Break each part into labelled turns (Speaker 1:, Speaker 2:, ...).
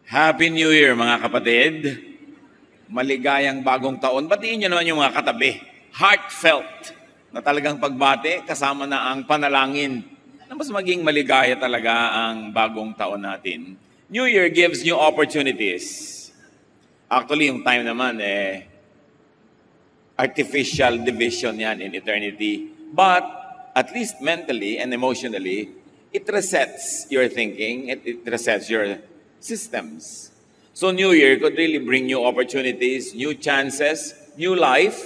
Speaker 1: Happy New Year mga kapatid. Maligayang bagong taon. Batiin nyo naman yung mga katabi. Heartfelt na talagang pagbati kasama na ang panalangin na mas maging maligaya talaga ang bagong taon natin. New Year gives new opportunities. Actually, yung time naman artificial division yan in eternity. But at least mentally and emotionally, it resets your thinking, it resets your systems. So New Year could really bring new opportunities, new chances, new life,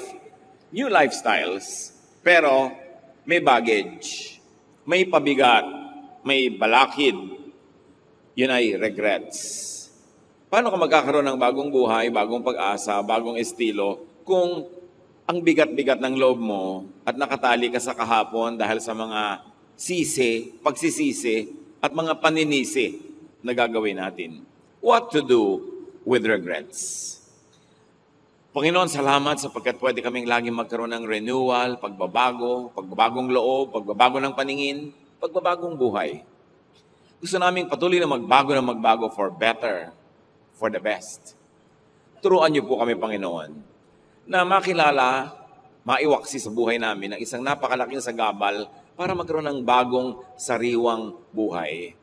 Speaker 1: new lifestyles. Pero may baggage, may pabigat, may balakid. Yun ay regrets. Paano ka magkakaroon ng bagong buhay, bagong pag-asa, bagong estilo kung ang bigat-bigat ng loob mo at nakatali ka sa kahapon dahil sa mga pagsisisi at mga paninisi na gagawin natin? What to do with regrets? Panginoon, salamat sapagkat pwede kaming laging magkaroon ng renewal, pagbabagong loob, pagbabago ng paningin, pagbabagong buhay. Gusto naming patuloy na magbago for better, for the best. Turuan niyo po kami, Panginoon, na makilala, maiwaksi sa buhay namin ang isang napakalaking sagabal para magkaroon ng bagong sariwang buhay.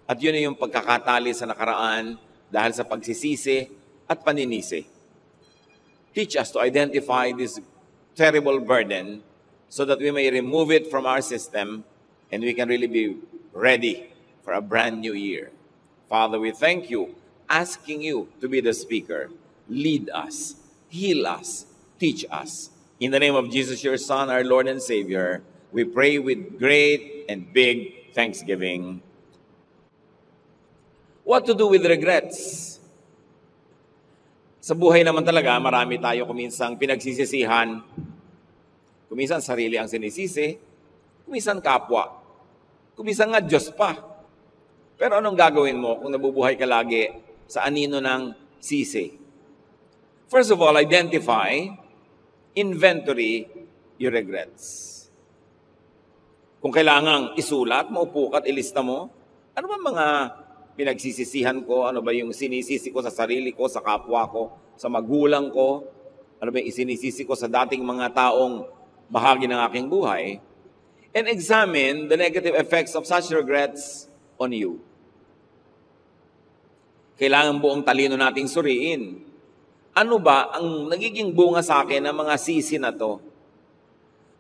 Speaker 1: At yun ay yung pagkakatali sa nakaraan dahil sa pagsisisi at paninisi. Teach us to identify this terrible burden so that we may remove it from our system and we can really be ready for a brand new year. Father, we thank you, asking you to be the speaker. Lead us, heal us, teach us. In the name of Jesus, your Son, our Lord and Savior, we pray with great and big thanksgiving. What to do with regrets? Sa buhay naman talaga, marami tayo kuminsang pinagsisisihan. Kuminsan sarili ang sinisisi, kuminsan kapwa, kuminsan nga Diyos pa. Pero anong gagawin mo kung nabubuhay ka lagi sa anino ng sisi? First of all, identify, inventory your regrets. Kung kailangang isulat, maupo ka at ilista mo, ano ba mga pinagsisisihan ko? Ano ba yung sinisisi ko sa sarili ko, sa kapwa ko, sa magulang ko? Ano ba yung isinisisi ko sa dating mga taong bahagi ng aking buhay? And examine the negative effects of such regrets on you. Kailangan buong talino nating suriin. Ano ba ang nagiging bunga sa akin ng mga sisi na to?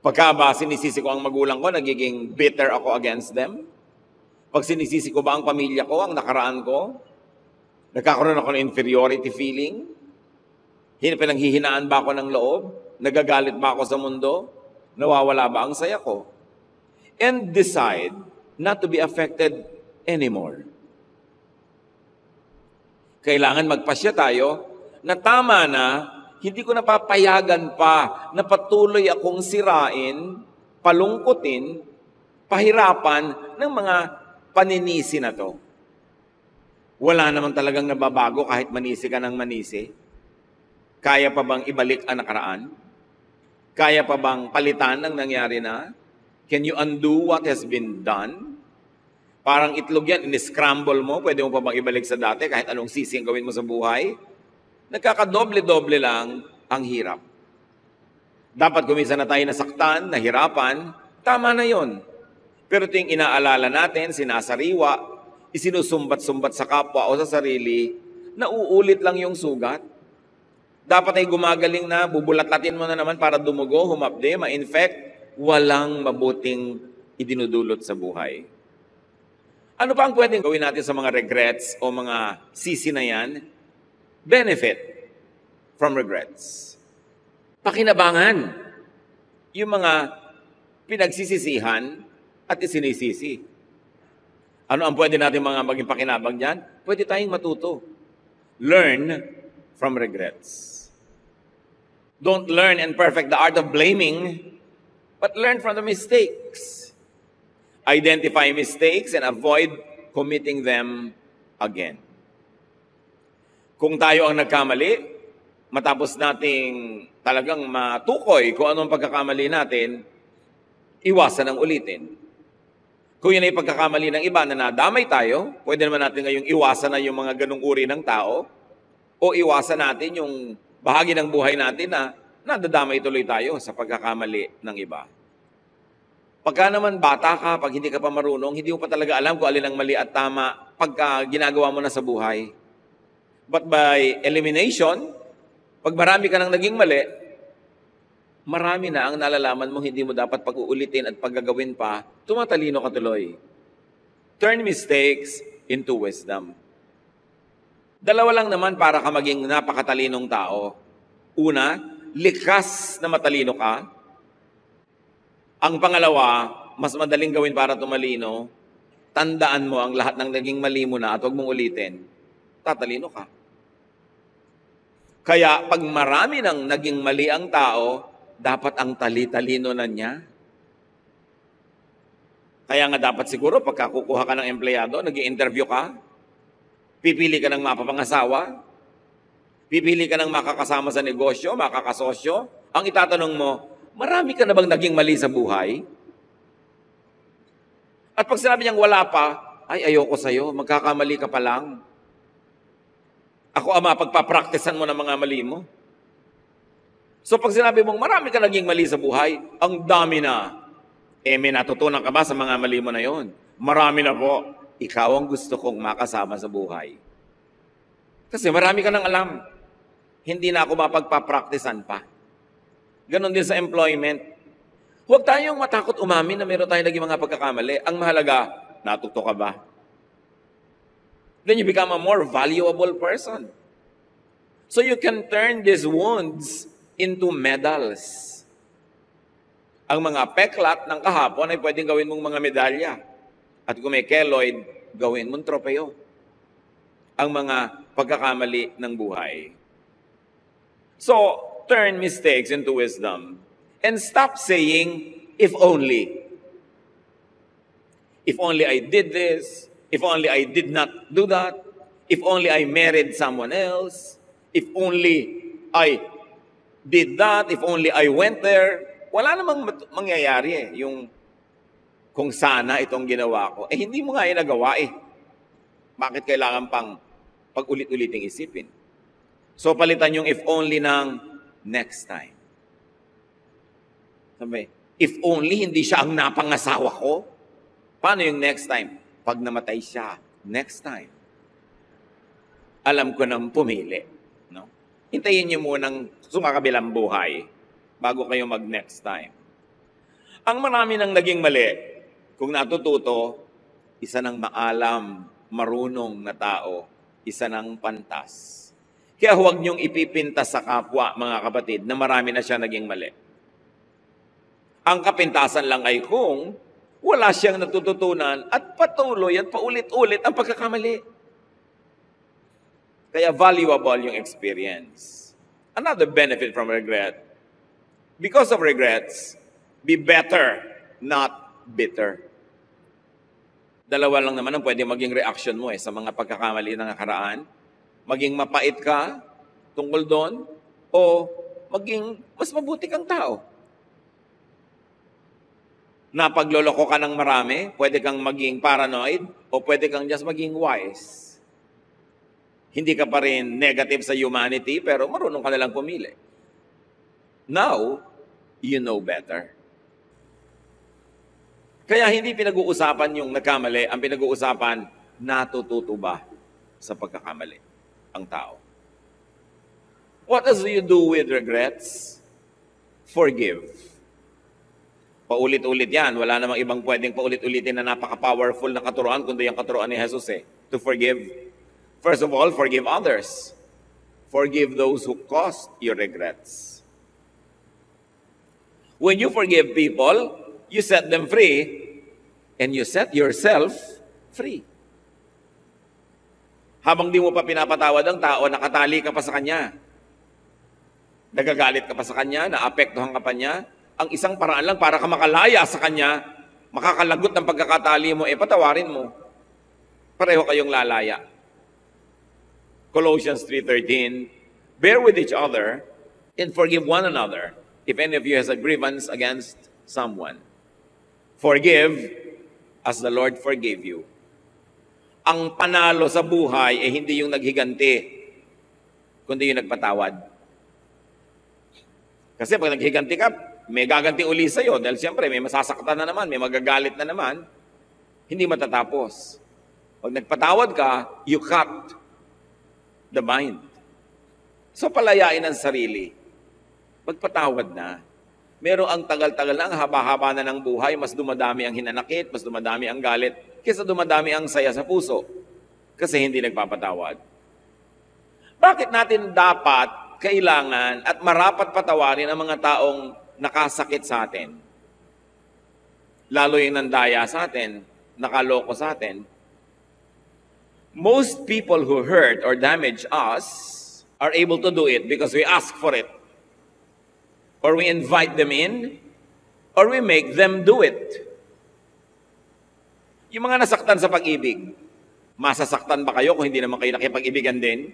Speaker 1: Pagka ba sinisisi ko ang magulang ko, nagiging bitter ako against them? Pag sinisisi ko ba ang pamilya ko, ang nakaraan ko, nagkakaroon ako ng inferiority feeling? Pinanghihinaan ba ako ng loob? Nagagalit ba ako sa mundo? Nawawala ba ang saya ko? And decide not to be affected anymore. Kailangan magpasya tayo na tama na, hindi ko napapayagan pa na patuloy akong sirain, palungkutin, pahirapan ng mga paninisi na to. Wala naman talagang nababago kahit manisi ka ng manisi. Kaya pa bang ibalik ang nakaraan? Kaya pa bang palitan ang nangyari na? Can you undo what has been done? Parang itlog yan, in-scramble mo, pwede mo pa bang ibalik sa dati kahit anong sisi ang gawin mo sa buhay? Nagkakadoble-doble lang ang hirap. Dapat kuminsan na tayo nasaktan, nahirapan, tama na yon. Pero ito yung inaalala natin, sinasariwa, isinusumbat-sumbat sa kapwa o sa sarili, nauulit lang yung sugat. Dapat ay gumagaling na, bubulat-latin mo na naman para dumugo, humapde, ma-infect, walang mabuting idinudulot sa buhay. Ano pa ang pwedeng gawin natin sa mga regrets o mga sisi na yan? Benefit from regrets. Pakinabangan yung mga pinagsisisihan at isinisisi. Ano ang pwede natin maging pakinabang dyan? Pwede tayong matuto. Learn from regrets. Don't learn and perfect the art of blaming, but learn from the mistakes. Identify mistakes and avoid committing them again. Kung tayo ang nagkamali, matapos nating talagang matukoy kung anong pagkakamali natin, iwasan ang ulitin. Kung yun ay pagkakamali ng iba na nadamay tayo, pwede naman natin ngayong iwasan na yung mga ganong uri ng tao o iwasan natin yung bahagi ng buhay natin na nadadamay tuloy tayo sa pagkakamali ng iba. Pagka naman bata ka, pag hindi ka pa marunong, hindi mo pa talaga alam kung alin ang mali at tama pagka ginagawa mo na sa buhay. But by elimination, pag marami ka nang naging mali, marami na ang nalalaman mo hindi mo dapat pag-uulitin at paggagawin pa, tumatalino ka tuloy. Turn mistakes into wisdom. Dalawa lang naman para ka maging napakatalinong tao. Una, likas na matalino ka. Ang pangalawa, mas madaling gawin para tumalino, tandaan mo ang lahat ng naging mali mo na at huwag mong ulitin, tatalino ka. Kaya pag marami nang naging mali ang tao, dapat ang tali-talino na niya. Kaya nga dapat siguro pagka kukuha ka ng empleyado, nag-i-interview ka, pipili ka ng mapapangasawa, pipili ka ng makakasama sa negosyo, makakasosyo, ang itatanong mo, marami ka na bang naging mali sa buhay? At pag sinabi niyang wala pa, ay ayoko sa'yo, magkakamali ka pa lang. Ako ang mapagpapraktisan mo ng mga mali mo. So pag sinabi mong marami ka naging mali sa buhay, ang dami na. May natutunan ka ba sa mga mali mo na yon? Marami na po. Ikaw ang gusto kong makasama sa buhay. Kasi marami ka nang alam. Hindi na ako mapagpapraktisan pa. Ganon din sa employment. Huwag tayong matakot umamin na meron tayong naging mga pagkakamali. Ang mahalaga, natuto ka ba? Then you become a more valuable person. So you can turn these wounds into medals. Ang mga peklat ng kahapon ay pwedeng gawin mong mga medalya. At kung may keloid, gawin mong tropeo. Ang mga pagkakamali ng buhay. So, turn mistakes into wisdom. And stop saying, if only. If only I did this. If only I did not do that. If only I married someone else. If only I did that. If only I went there. Wala namang mangyayari eh. Yung kung sana itong ginawa ko. Hindi mo nga nagawa eh. Bakit kailangan pang pag-ulit-uliting isipin? So palitan yung if only ng next time. Sabi, if only hindi siya ang napangasawa ko, paano yung next time? Pag namatay siya, next time. Alam ko nang pumili. No? Hintayin niyo munang sumakabilang buhay bago kayo mag-next time. Ang marami nang naging mali, kung natututo, isa ng maalam, marunong na tao, isa ng pantas. Kaya huwag niyong ipipintas sa kapwa, mga kapatid, na marami na siya naging mali. Ang kapintasan lang ay kung wala siyang natututunan at patuloy at paulit-ulit ang pagkakamali. Kaya valuable yung experience. Another benefit from regret. Because of regrets, be better, not bitter. Dalawa lang naman ang pwede maging reaction mo sa mga pagkakamali ng nakaraan. Maging mapait ka tungkol doon o maging mas mabuti kang tao. Napagloloko ka ng marami, pwede kang maging paranoid o pwede kang just maging wise. Hindi ka pa rin negative sa humanity pero marunong ka nalang pumili. Now, you know better. Kaya hindi pinag-uusapan yung nagkamali, ang pinag-uusapan, natututo ba sa pagkakamali ang tao. What else do you do with regrets? Forgive. Paulit-ulit yan. Wala namang ibang pwedeng paulit-ulitin na napaka-powerful na katuruan kundi yung katuruan ni Jesus to forgive. First of all, forgive others. Forgive those who caused your regrets. When you forgive people, you set them free, and you set yourself free. Habang di mo pa pinapatawad ang tao, nakatali ka pa sa kanya. Nagagalit ka pa sa kanya, naapektuhan ka pa niya. Ang isang paraan lang para ka makalaya sa kanya, makakalagot ng pagkakatali mo, patawarin mo. Pareho kayong lalaya. Colossians 3:13, bear with each other and forgive one another if any of you has a grievance against someone. Forgive as the Lord forgave you. Ang panalo sa buhay ay hindi yung naghiganti, kundi yung nagpatawad. Kasi pag naghiganti ka, may gaganti uli sa'yo dahil siyempre may masasaktan na naman, may magagalit na naman, hindi matatapos. Pag nagpatawad ka, you cut the mind. So palayain ang sarili. Magpatawad na. Merong ang tagal-tagal na, ang haba-haba na ng buhay, mas dumadami ang hinanakit, mas dumadami ang galit, kaysa dumadami ang saya sa puso. Kasi hindi nagpapatawad. Bakit natin dapat, kailangan, at marapat patawarin ang mga taong nakasakit sa atin? Lalo yung nandaya sa atin, nakaloko sa atin. Most people who hurt or damage us are able to do it because we ask for it. Or we invite them in, or we make them do it. Yung mga nasaktan sa pag-ibig, masasaktan ba kayo kung hindi naman kayo nakipag-ibigan din?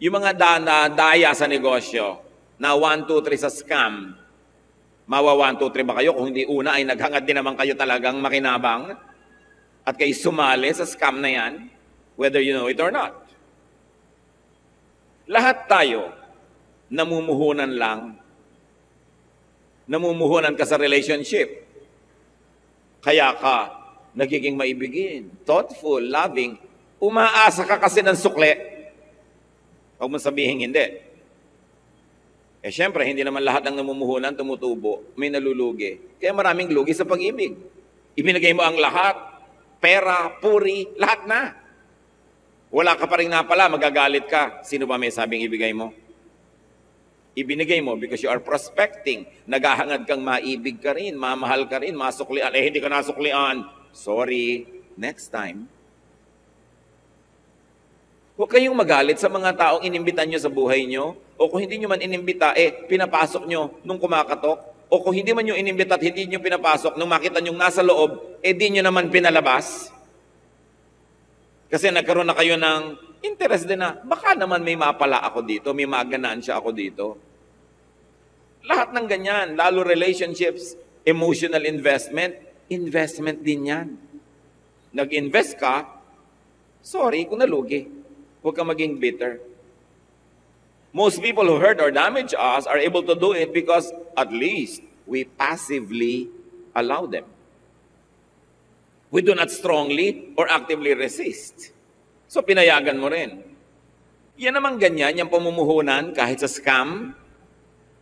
Speaker 1: Yung mga daya sa negosyo, na 1, 2, 3 sa scam, mawa 1, 2, 3 ba kayo kung hindi una ay naghangad din naman kayo talagang makinabang at kayo sumali sa scam na yan, whether you know it or not. Lahat tayo, namumuhunan lang. Namumuhunan ka sa relationship. Kaya ka nagiging maibigin, thoughtful, loving. Umaasa ka kasi ng sukle. Huwag mo sabihin hindi. Eh syempre, hindi naman lahat ng namumuhunan tumutubo. May nalulugi. Kaya maraming lugi sa pag-ibig. Ibinigay mo ang lahat. Pera, puri, lahat na. Wala ka pa rin napala, magagalit ka. Sino ba may sabing ibigay mo? Ibinigay mo because you are prospecting. Naghahangad kang maibig ka rin, mamahal ka rin, masuklian. Eh, hindi ka nasuklian. Sorry, next time. Huwag kayong magalit sa mga taong inimbitan nyo sa buhay nyo. O kung hindi nyo man inimbita, pinapasok nyo nung kumakatok. O kung hindi man nyo inimbita at hindi nyo pinapasok, nung makita nyo nasa loob, di nyo naman pinalabas. Kasi nagkaroon na kayo ng interest din na, baka naman may mapala ako dito, may maganansya ako dito. Lahat ng ganyan, lalo relationships, emotional investment din yan. Nag-invest ka, sorry kung nalugi. Huwag ka maging bitter. Most people who hurt or damage us are able to do it because at least we passively allow them. We do not strongly or actively resist. So, pinayagan mo rin. Yan naman ganyan, yung pamumuhunan kahit sa scam,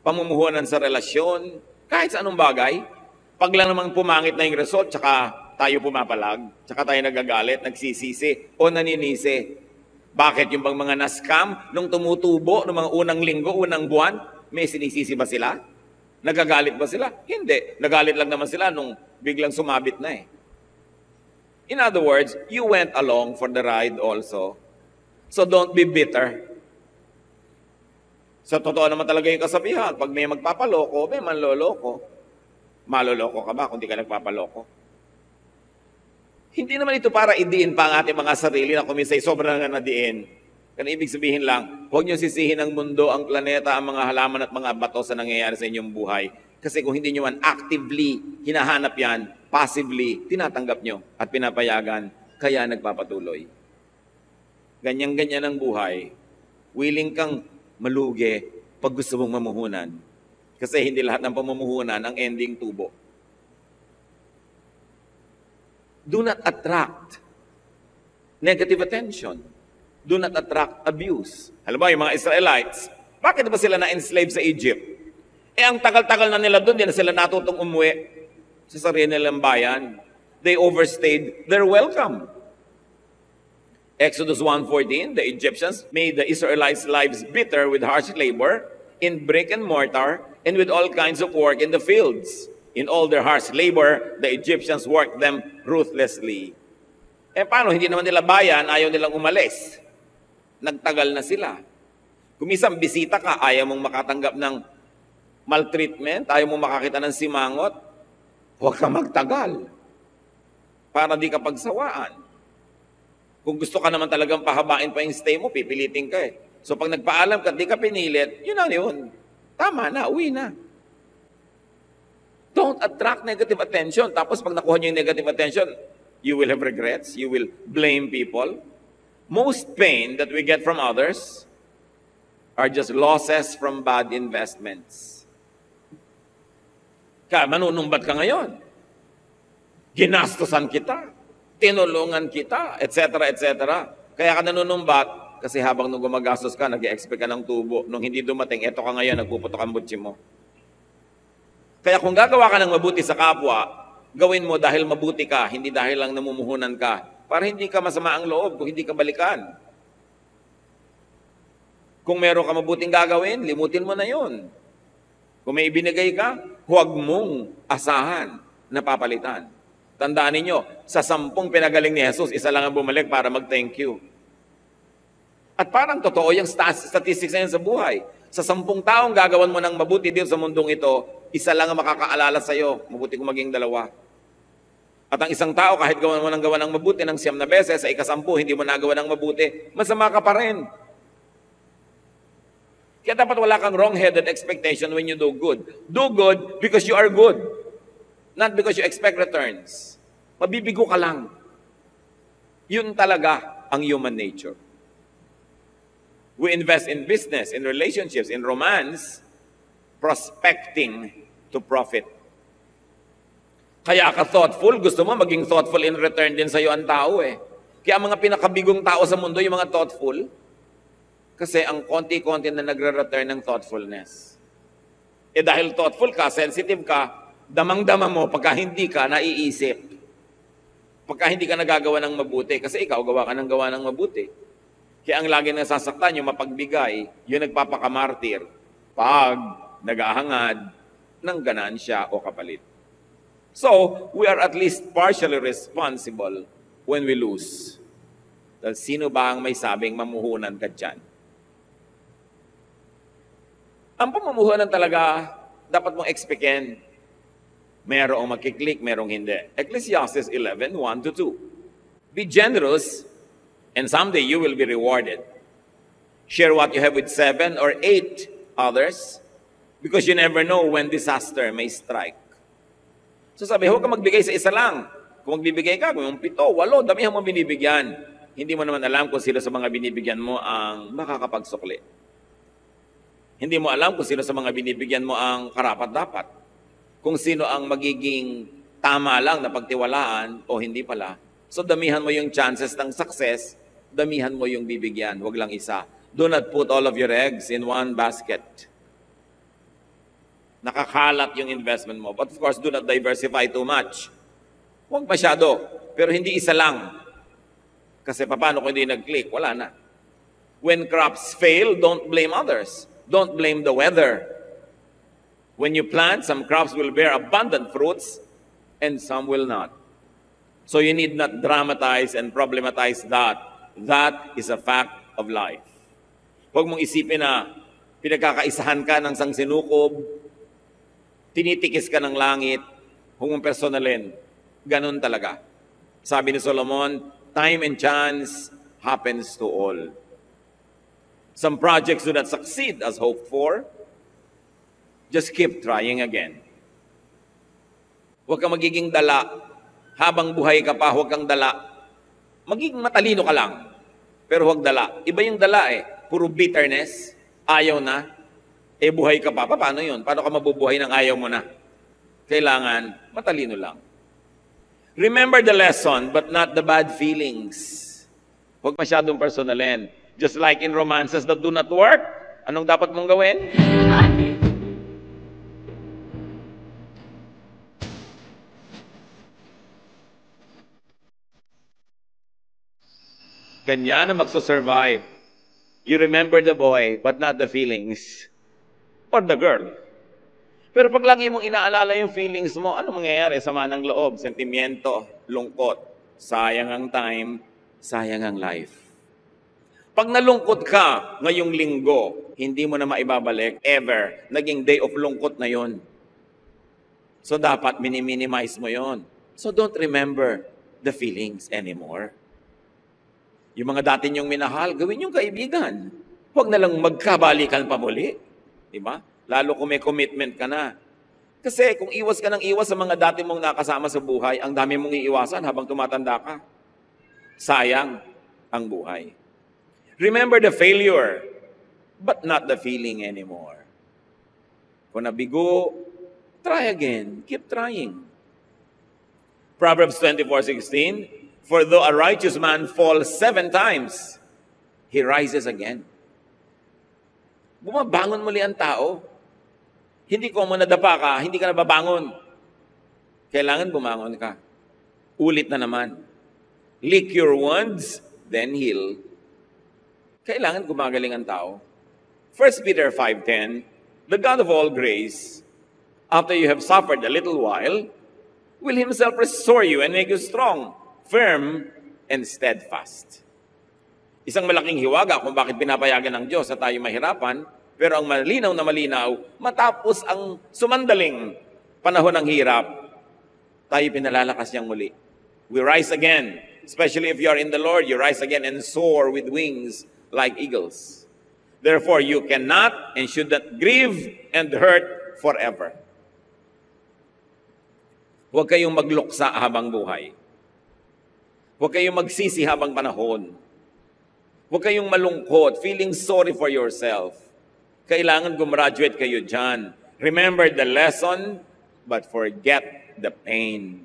Speaker 1: pamumuhunan sa relasyon, kahit sa anong bagay. Pag lang namang pumangit na yung result, tsaka tayo pumapalag, tsaka tayo nagagalit, nagsisisi, o naninisi. Bakit yung bang mga na-scam, nung tumutubo, nung mga unang linggo, unang buwan, may sinisisi ba sila? Nagagalit ba sila? Hindi. Nagalit lang naman sila nung biglang sumabit na eh. In other words, you went along for the ride also. So don't be bitter. Sa totoo naman talaga yung kasabihan, pag may magpapaloko, may manloloko. Maloloko ka ba kung di ka nagpapaloko? Hindi naman ito para idiin pa ang ating mga sarili na kumisay sobrang na nadiin. Kaya ibig sabihin lang, huwag niyo sisihin ang mundo, ang planeta, ang mga halaman at mga bato sa nangyayari sa inyong buhay. Kasi kung hindi niyo man actively hinahanap yan, passively, tinatanggap nyo at pinapayagan, kaya nagpapatuloy. Ganyan-ganyan ang buhay. Willing kang malugi pag gusto mong mamuhunan. Kasi hindi lahat ng pamumuhunan ang ending tubo. Do not attract negative attention. Do not attract abuse. Alam mo, yung mga Israelites, bakit ba sila na-enslave sa Egypt? Ang tagal-tagal na nila doon, di na sila natutong umuwi sa sarili nilang bayan. They overstayed their welcome. Exodus 1:14, the Egyptians made the Israelites' lives bitter with harsh labor in brick and mortar and with all kinds of work in the fields. In all their harsh labor, the Egyptians worked them ruthlessly. Paano? Hindi naman nila bayan, ayaw nilang umalis. Nagtagal na sila. Kung isang bisita ka, ayaw mong makatanggap ng maltreatment, ayaw mong makakita ng simangot, huwag ka magtagal para di ka pagsawaan. Kung gusto ka naman talagang pahabain pa yung stay mo, pipilitin ka eh. So pag nagpaalam ka, di ka pinilit, yun na yun. Tama na, uwi na. Don't attract negative attention. Tapos pag nakuha niyo yung negative attention, you will have regrets. You will blame people. Most pain that we get from others are just losses from bad investments. Kaya manunumbat ka ngayon. Ginastosan kita. Tinulungan kita, etc., etc. Kaya ka nanunumbat kasi habang nung gumagastos ka, nag-expect ka ng tubo. Nung hindi dumating, eto ka ngayon, nagpuputok ang butsi mo. Kaya kung gagawa ka ng mabuti sa kapwa, gawin mo dahil mabuti ka, hindi dahil lang namumuhunan ka. Para hindi ka masama ang loob kung hindi ka balikan. Kung meron ka mabuting gagawin, limutin mo na yun. Kung may ibinigay ka, huwag mong asahan na papalitan. Tandaan ninyo, sa 10 pinagaling ni Jesus, isa lang ang bumalik para mag-thank you. At parang totoo yung statistics na yan sa buhay. Sa 10 taong gagawan mo ng mabuti dito sa mundong ito, isa lang ang makakaalala sa iyo. Mabuti kung maging 2. At ang isang tao, kahit gawan mo ng mabuti ng 9 na beses, sa ika-10, hindi mo nagawa ng mabuti, masama ka pa rin. Kaya dapat wala kang wrong-headed expectation when you do good. Do good because you are good. Not because you expect returns. Mabibigo ka lang. Yun talaga ang human nature. We invest in business, in relationships, in romance, prospecting to profit. Kaya ka thoughtful, gusto mo maging thoughtful in return din sa'yo ang tao eh. Kaya ang mga pinakabigong tao sa mundo, yung mga thoughtful, kasi ang konti-konti na nagre-return ng thoughtfulness. Eh dahil thoughtful ka, sensitive ka, damang-dama mo pagka hindi ka naiisip. Pagka hindi ka nagagawa ng mabuti, kasi ikaw gawa ka ng gawa ng mabuti. Kaya ang lagi nasasaktan, yung mapagbigay, yung nagpapakamartir, pag nag-ahangad ng ganansya o kapalit. So, we are at least partially responsible when we lose. Dahil sino ba ang may sabing mamuhunan ka dyan? Ang pamumuhunan talaga, dapat mong expectin. Merong makiklik, merong hindi. Ecclesiastes 11, 1-2. Be generous, and someday you will be rewarded. Share what you have with 7 or 8 others, because you never know when disaster may strike. So sabi, huwag ka magbigay sa isa lang. Kung magbibigay ka, kung yung 7, 8, damihan mo binibigyan. Hindi mo naman alam kung sino sa mga binibigyan mo ang makakapagsukli. Hindi mo alam kung sino sa mga binibigyan mo ang karapat-dapat. Kung sino ang magiging tama lang na pagtiwalaan o hindi pala. So damihan mo yung chances ng success, damihan mo yung bibigyan, huwag lang isa. Do not put all of your eggs in one basket. Nakakalat yung investment mo. But of course, do not diversify too much. Huwag masyado, pero hindi isa lang. Kasi paano kung hindi nag-click? Wala na. When crops fail, don't blame others. Don't blame the weather. When you plant, some crops will bear abundant fruits and some will not. So you need not dramatize and problematize that. That is a fact of life. Huwag mong isipin na pinagkakaisahan ka ng sangsinukob, tinitikis ka ng langit, huwag mong personalin. Ganun talaga. Sabi ni Solomon, time and chance happens to all. Some projects do not succeed as hoped for. Just keep trying again. Huwag kang magiging dala. Habang buhay ka pa, huwag kang dala. Magiging matalino ka lang. Pero huwag dala. Iba yung dala eh. Puro bitterness. Ayaw na. Eh buhay ka pa. Paano yun? Paano ka mabubuhay ng ayaw mo na? Kailangan matalino lang. Remember the lesson, but not the bad feelings. Huwag masyadong personalin. Just like in romances that do not work, anong dapat mong gawin? Ganyan na magsusurvive. You remember the boy, but not the feelings. Or the girl. Pero pag lagi mong inaalala yung feelings mo, ano mangyayari? Sama ng loob, sentimiento, lungkot. Sayang ang time, sayang ang life. Pag nalungkot ka ngayong linggo, hindi mo na maibabalik ever. Naging day of lungkot na yon. So dapat minimize mo yon. So don't remember the feelings anymore. Yung mga dati niyong minahal, gawin yung kaibigan. Huwag na lang magkabalikan pa muli. Diba? Lalo kung may commitment ka na. Kasi kung iwas ka ng iwas sa mga dati mong nakasama sa buhay, ang dami mong iiwasan habang tumatanda ka. Sayang ang buhay. Remember the failure, but not the feeling anymore. Kung nabigo, try again. Keep trying. Proverbs 24:16, for though a righteous man falls 7 times, he rises again. Bumabangon muli ang tao. Hindi ko mo nadapa ka, hindi ka nababangon. Kailangan bumangon ka. Ulit na naman. Lick your wounds, then heal. Kailangan gumagaling ang tao. 1 Peter 5:10, the God of all grace, after you have suffered a little while, will Himself restore you and make you strong, firm, and steadfast. Isang malaking hiwaga kung bakit pinapayagan ng Diyos na tayo mahirapan, pero ang malinaw na malinaw, matapos ang sumandaling panahon ng hirap, tayo pinalalakas niyang muli. We rise again. Especially if you are in the Lord, you rise again and soar with wings like eagles. Therefore, you cannot and should not grieve and hurt forever. Huwag kayong magluksa habang buhay. Huwag kayong magsisi habang panahon. Huwag kayong malungkot, feeling sorry for yourself. Kailangan gumraduate kayo dyan. Remember the lesson, but forget the pain.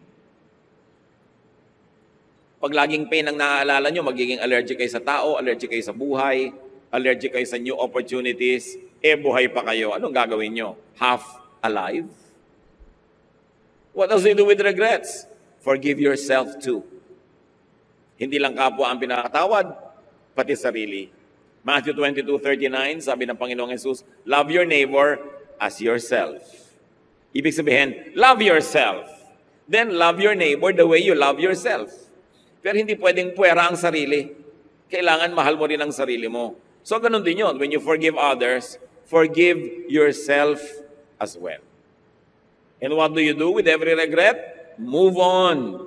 Speaker 1: Pag laging pain ang naaalala nyo, magiging allergic kayo sa tao, allergic kayo sa buhay, allergic kayo sa new opportunities, buhay pa kayo. Anong gagawin nyo? Half alive? What else do you do with regrets? Forgive yourself too. Hindi lang kapwa ang pinakatawad, pati sarili. Matthew 22:39, sabi ng Panginoong Jesus, love your neighbor as yourself. Ibig sabihin, love yourself. Then love your neighbor the way you love yourself. Pero hindi pwedeng puwera ang sarili. Kailangan mahal mo rin ang sarili mo. So ganun din yun. When you forgive others, forgive yourself as well. And what do you do with every regret? Move on.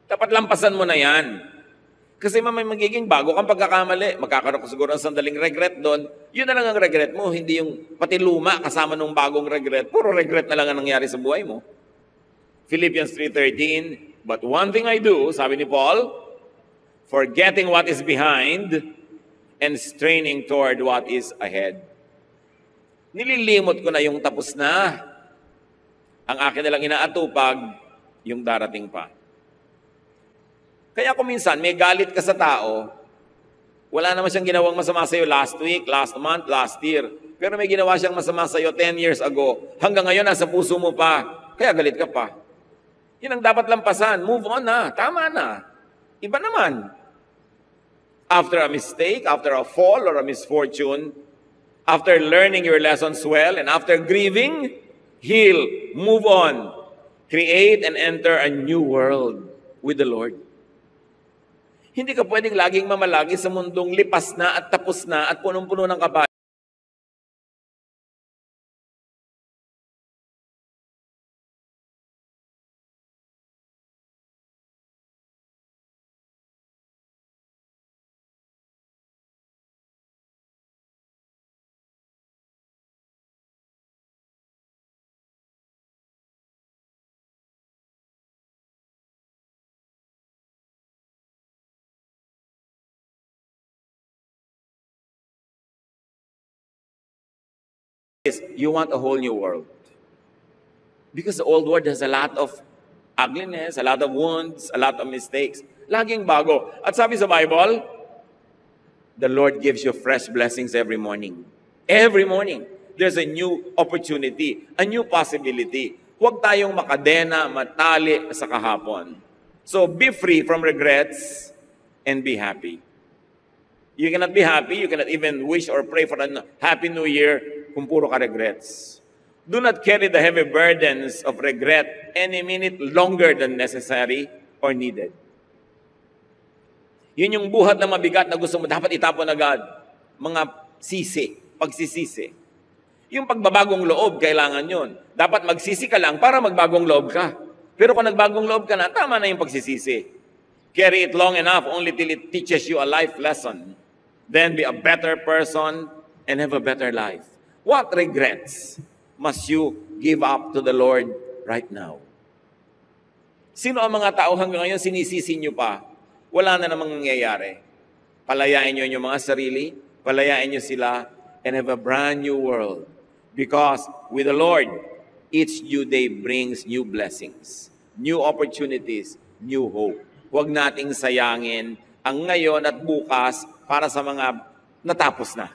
Speaker 1: Dapat lampasan mo na yan. Kasi may magiging bago kang pagkakamali. Magkakaroon ko siguro ng sandaling regret doon. Yun na lang ang regret mo. Hindi yung pati luma kasama nung bagong regret. Puro regret na lang ang nangyari sa buhay mo. Philippians 3:13, but one thing I do, sabi ni Paul, forgetting what is behind and straining toward what is ahead. Nililimot ko na yung tapos na. Ang akin na lang inaatupag, yung darating pa. Kaya kung minsan may galit ka sa tao, wala naman siyang ginawang masama sa iyo last week, last month, last year. Pero may ginawa siyang masama sa iyo 10 years ago. Hanggang ngayon, nasa puso mo pa. Kaya galit ka pa. Yun ang dapat lampasan. Move on na. Tama na. Iba naman. After a mistake, after a fall or a misfortune, after learning your lessons well, and after grieving, heal, move on, create and enter a new world with the Lord. Hindi ka pwedeng laging mamalagi sa mundong lipas na at tapos na at punong-puno ng kabal. You want a whole new world. Because the old world has a lot of ugliness, a lot of wounds, a lot of mistakes. Laging bago. At sabi sa Bible, the Lord gives you fresh blessings every morning. Every morning, there's a new opportunity, a new possibility. Huwag tayong makadena, matali sa kahapon. So be free from regrets and be happy. You cannot be happy, you cannot even wish or pray for a happy new year kung puro ka regrets. Do not carry the heavy burdens of regret any minute longer than necessary or needed. Yun yung buhat na mabigat na gusto mo, dapat itapon agad. Mga sisi, pagsisisi. Yung pagbabagong loob, kailangan yun. Dapat magsisi ka lang para magbagong loob ka. Pero kung nagbagong loob ka na, tama na yung pagsisisi. Carry it long enough only till it teaches you a life lesson. Then be a better person and have a better life. What regrets must you give up to the Lord right now? Sino ang mga tao hanggang ngayon sinisisi nyo pa? Wala na namang nangyayari. Palayain nyo yung mga sarili, palayain nyo sila, and have a brand new world. Because with the Lord, each new day brings new blessings, new opportunities, new hope. Huwag nating sayangin ang ngayon at bukas para sa mga natapos na.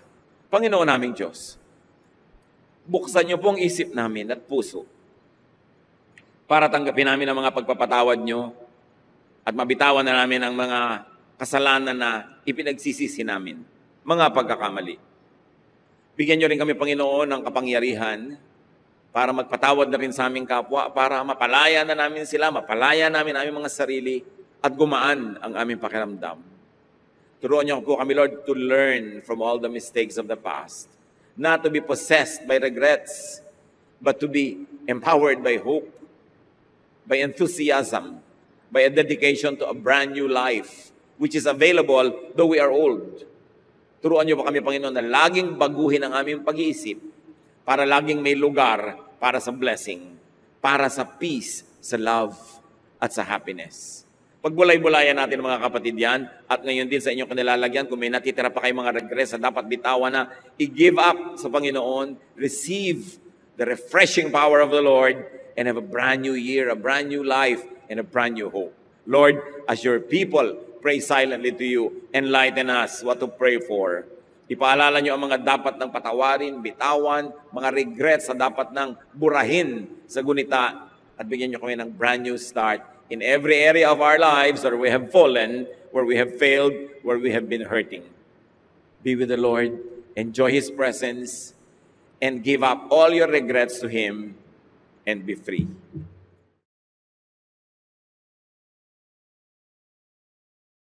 Speaker 1: Panginoon naming Diyos, buksan niyo pong isip namin at puso para tanggapin namin ang mga pagpapatawad niyo at mabitawan na namin ang mga kasalanan na ipinagsisisi namin, mga pagkakamali. Bigyan niyo rin kami, Panginoon, ng kapangyarihan para magpatawad na rin sa aming kapwa, para mapalaya na namin sila, mapalaya namin ang aming mga sarili, at gumaan ang aming pakiramdam. Turuan niyo po kami, Lord, to learn from all the mistakes of the past, not to be possessed by regrets, but to be empowered by hope, by enthusiasm, by a dedication to a brand new life, which is available though we are old. Turuan niyo po kami, Panginoon, na laging baguhin ang aming pag-iisip para laging may lugar para sa blessing, para sa peace, sa love, at sa happiness. Pagbulay-bulayan natin, mga kapatid, yan, at ngayon din sa inyong kanilalagyan, kung may natitira pa kayong mga regrets na dapat bitawan na, i-give up sa Panginoon, receive the refreshing power of the Lord, and have a brand new year, a brand new life, and a brand new hope. Lord, as your people pray silently to you, enlighten us what to pray for. Ipaalala niyo ang mga dapat ng patawarin, bitawan, mga regrets na dapat ng burahin sa gunita, at bigyan niyo kami ng brand new start in every area of our lives where we have fallen, where we have failed, where we have been hurting. Be with the Lord, enjoy His presence, and give up all your regrets to Him, and be free.